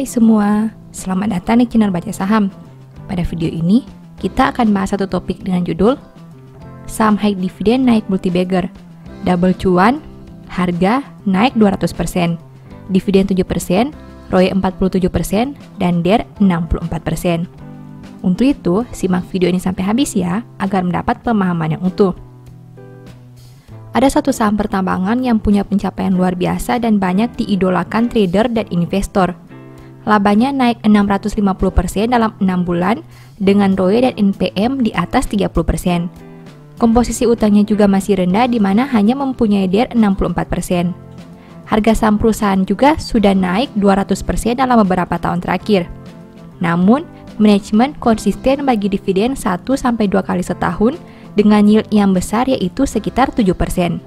Hai semua, selamat datang di channel Baca Saham. Pada video ini, kita akan bahas satu topik dengan judul Saham high dividen naik multi-bagger, double cuan, harga naik 200%, dividen 7%, ROE 47%, dan DER 64%. Untuk itu, simak video ini sampai habis ya, agar mendapat pemahaman yang utuh. Ada satu saham pertambangan yang punya pencapaian luar biasa dan banyak diidolakan trader dan investor. Labanya naik 650% dalam 6 bulan dengan ROE dan NPM di atas 30%. Komposisi utangnya juga masih rendah di mana hanya mempunyai DER 64%. Harga saham perusahaan juga sudah naik 200% dalam beberapa tahun terakhir. Namun, manajemen konsisten bagi dividen 1-2 kali setahun dengan yield yang besar yaitu sekitar 7%.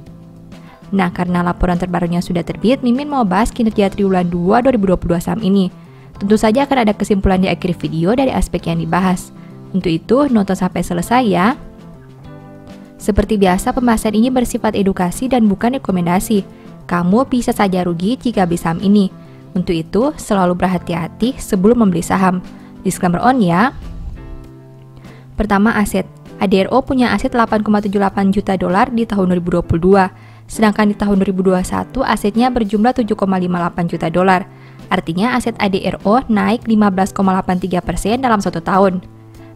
Nah, karena laporan terbarunya sudah terbit, Mimin mau bahas kinerja triwulan 2 2022 saham ini. Tentu saja akan ada kesimpulan di akhir video dari aspek yang dibahas. Untuk itu, nonton sampai selesai ya. Seperti biasa, pembahasan ini bersifat edukasi dan bukan rekomendasi. Kamu bisa saja rugi jika beli saham ini. Untuk itu, selalu berhati-hati sebelum membeli saham. Disclaimer on ya. Pertama, aset. ADRO punya aset 8,78 juta dolar di tahun 2022, sedangkan di tahun 2021 asetnya berjumlah 7,58 juta dolar. Artinya aset ADRO naik 15,83% dalam 1 tahun.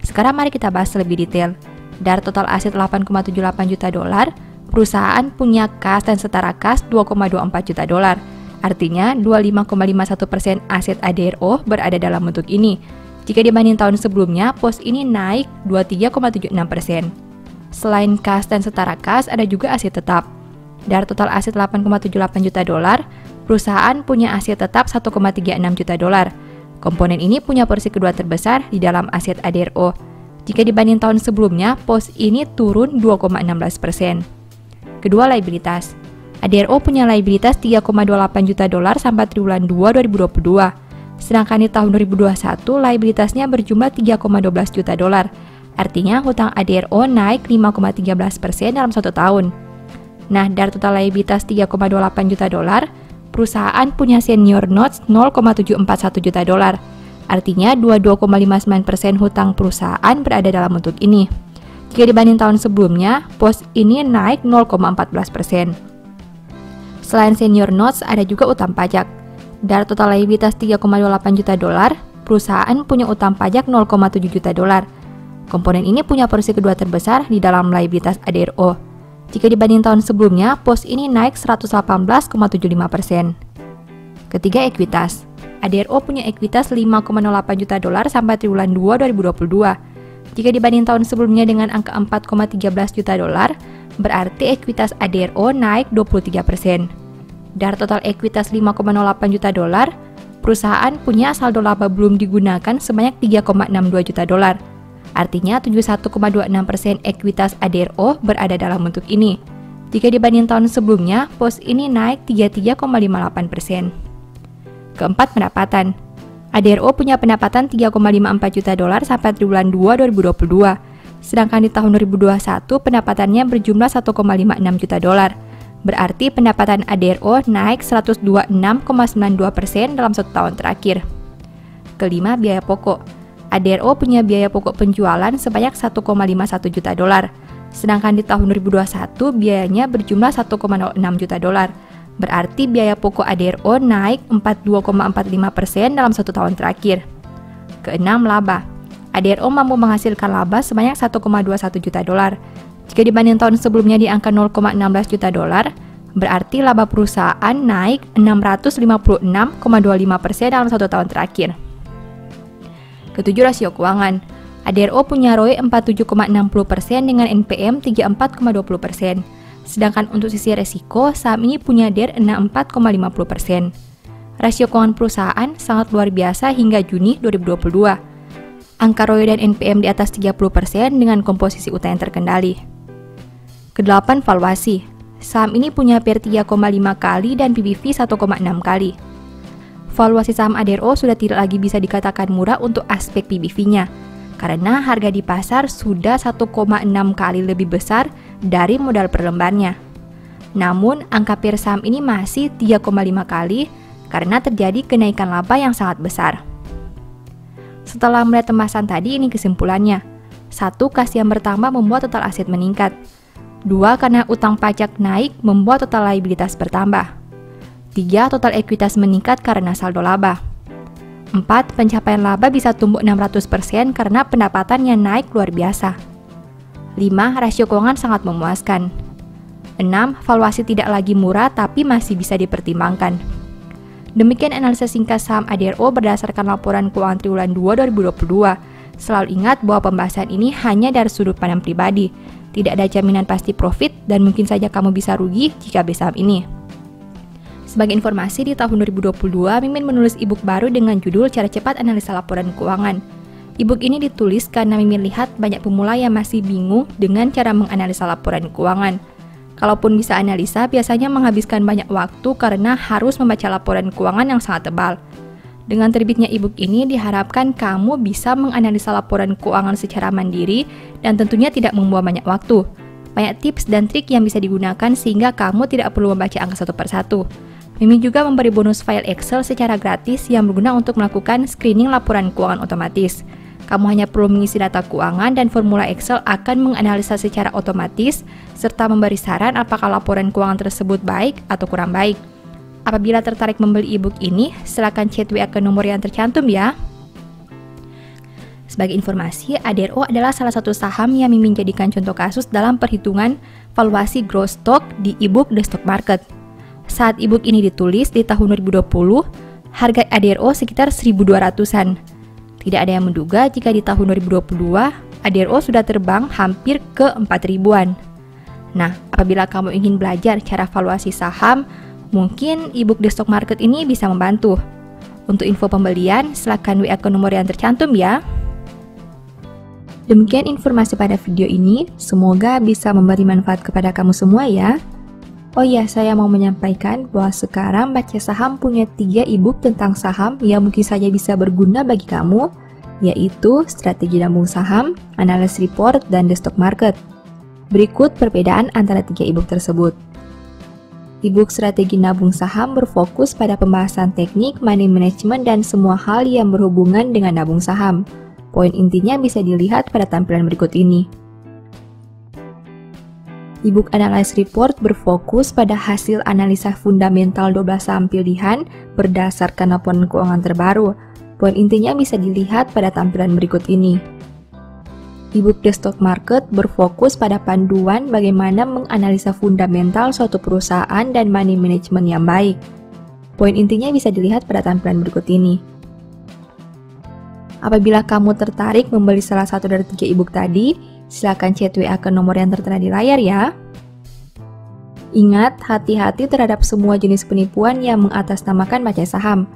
Sekarang mari kita bahas lebih detail. Dari total aset 8,78 juta dolar, perusahaan punya kas dan setara kas 2,24 juta dolar. Artinya 25,51% aset ADRO berada dalam bentuk ini. Jika dibanding tahun sebelumnya, pos ini naik 23,76%. Selain kas dan setara kas, ada juga aset tetap. Dari total aset 8,78 juta dolar, perusahaan punya aset tetap 1,36 juta dolar. Komponen ini punya porsi kedua terbesar di dalam aset ADRO. Jika dibanding tahun sebelumnya, pos ini turun 2,16%. Kedua, liabilitas. ADRO punya liabilitas 3,28 juta dolar sampai triwulan 2 2022. Sedangkan di tahun 2021, liabilitasnya berjumlah 3,12 juta dolar. Artinya, hutang ADRO naik 5,13% dalam 1 tahun. Nah, dari total liabilitas 3,28 juta dolar, perusahaan punya senior notes 0,741 juta dolar. Artinya, 22,59% hutang perusahaan berada dalam bentuk ini. Jika dibanding tahun sebelumnya, pos ini naik 0,14%. Selain senior notes, ada juga utang pajak. Dari total liabilitas 3,28 juta dolar, perusahaan punya utang pajak 0,7 juta dolar. Komponen ini punya porsi kedua terbesar di dalam liabilitas ADRO. Jika dibanding tahun sebelumnya, pos ini naik 118,75%. Ketiga, ekuitas. ADRO punya ekuitas 5,08 juta dolar sampai triwulan 2 2022. Jika dibanding tahun sebelumnya dengan angka 4,13 juta dolar, berarti ekuitas ADRO naik 23%. Dari total ekuitas 5,08 juta dolar, perusahaan punya saldo laba belum digunakan sebanyak 3,62 juta dolar. Artinya 71,26% ekuitas ADRO berada dalam bentuk ini. Jika dibanding tahun sebelumnya, pos ini naik 33,58%. Keempat, pendapatan. ADRO punya pendapatan 3,54 juta dolar sampai triwulan 2 2022. Sedangkan di tahun 2021 pendapatannya berjumlah 1,56 juta dolar. Berarti pendapatan ADRO naik 126,92% dalam 1 tahun terakhir. Kelima, biaya pokok. ADRO punya biaya pokok penjualan sebanyak 1,51 juta dolar. Sedangkan di tahun 2021 biayanya berjumlah 1,06 juta dolar. Berarti biaya pokok ADRO naik 42,45% dalam 1 tahun terakhir. Keenam, laba. ADRO mampu menghasilkan laba sebanyak 1,21 juta dolar. Jika dibanding tahun sebelumnya di angka 0,16 juta dolar, berarti laba perusahaan naik 656,25% dalam 1 tahun terakhir. Ketujuh, rasio keuangan. ADRO punya ROE 47,60% dengan NPM 34,20%. Sedangkan untuk sisi resiko, saham ini punya DER 64,50%. Rasio keuangan perusahaan sangat luar biasa hingga Juni 2022. Angka ROE dan NPM di atas 30% dengan komposisi utang yang terkendali. Kedelapan, valuasi. Saham ini punya PER 3,5 kali dan PBV 1,6 kali. Valuasi saham ADRO sudah tidak lagi bisa dikatakan murah untuk aspek PBV-nya, karena harga di pasar sudah 1,6 kali lebih besar dari modal per lembarnya. Namun, angka PER saham ini masih 3,5 kali karena terjadi kenaikan laba yang sangat besar. Setelah melihat pembahasan tadi, ini kesimpulannya. 1. Kasihan bertambah membuat total aset meningkat. 2. Karena utang pajak naik membuat total liabilitas bertambah. 3. Total ekuitas meningkat karena saldo laba. 4. Pencapaian laba bisa tumbuh 600% karena pendapatannya naik luar biasa. 5. Rasio keuangan sangat memuaskan. 6. Valuasi tidak lagi murah tapi masih bisa dipertimbangkan. Demikian analisa singkat saham ADRO berdasarkan laporan keuangan triwulan 2 2022. Selalu ingat bahwa pembahasan ini hanya dari sudut pandang pribadi. Tidak ada jaminan pasti profit dan mungkin saja kamu bisa rugi jika beli saham ini. Sebagai informasi, di tahun 2022, Mimin menulis e-book baru dengan judul Cara Cepat Analisa Laporan Keuangan. E-book ini ditulis karena Mimin lihat banyak pemula yang masih bingung dengan cara menganalisa laporan keuangan. Kalaupun bisa analisa, biasanya menghabiskan banyak waktu karena harus membaca laporan keuangan yang sangat tebal. Dengan terbitnya e-book ini, diharapkan kamu bisa menganalisa laporan keuangan secara mandiri dan tentunya tidak membuang banyak waktu. Banyak tips dan trik yang bisa digunakan sehingga kamu tidak perlu membaca angka satu persatu. Mimin juga memberi bonus file Excel secara gratis yang berguna untuk melakukan screening laporan keuangan otomatis. Kamu hanya perlu mengisi data keuangan dan formula Excel akan menganalisa secara otomatis serta memberi saran apakah laporan keuangan tersebut baik atau kurang baik. Apabila tertarik membeli e-book ini, silakan chat WA ke nomor yang tercantum ya. Sebagai informasi, ADRO adalah salah satu saham yang Mimin jadikan contoh kasus dalam perhitungan valuasi growth stock di e-book The Stock Market. Saat e-book ini ditulis di tahun 2020, harga ADRO sekitar 1.200-an. Tidak ada yang menduga jika di tahun 2022, ADRO sudah terbang hampir ke 4.000-an. Nah, apabila kamu ingin belajar cara valuasi saham, mungkin e-book The Stock Market ini bisa membantu. Untuk info pembelian, silakan WA ke nomor yang tercantum ya. Demikian informasi pada video ini, semoga bisa memberi manfaat kepada kamu semua ya. Oh iya, saya mau menyampaikan bahwa sekarang Baca Saham punya 3 e-book tentang saham yang mungkin saja bisa berguna bagi kamu, yaitu Strategi Nabung Saham, Analysis Report, dan The Stock Market. Berikut perbedaan antara 3 e-book tersebut. E-book Strategi Nabung Saham berfokus pada pembahasan teknik, money management, dan semua hal yang berhubungan dengan nabung saham. Poin intinya bisa dilihat pada tampilan berikut ini. E-book Analysis Report berfokus pada hasil analisa fundamental 12 saham pilihan berdasarkan laporan keuangan terbaru. Poin intinya bisa dilihat pada tampilan berikut ini. E-book The Stock Market berfokus pada panduan bagaimana menganalisa fundamental suatu perusahaan dan money management yang baik. Poin intinya bisa dilihat pada tampilan berikut ini. Apabila kamu tertarik membeli salah satu dari 3 e-book tadi, silakan chat WA ke nomor yang tertera di layar ya. Ingat, hati-hati terhadap semua jenis penipuan yang mengatasnamakan Baca Saham.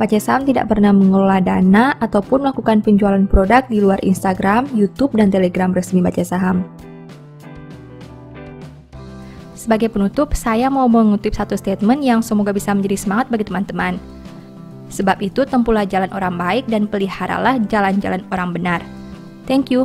Baca Saham tidak pernah mengelola dana ataupun melakukan penjualan produk di luar Instagram, YouTube, dan Telegram resmi Baca Saham. Sebagai penutup, saya mau mengutip satu statement yang semoga bisa menjadi semangat bagi teman-teman. Sebab itu, tempuhlah jalan orang baik dan peliharalah jalan-jalan orang benar. Thank you.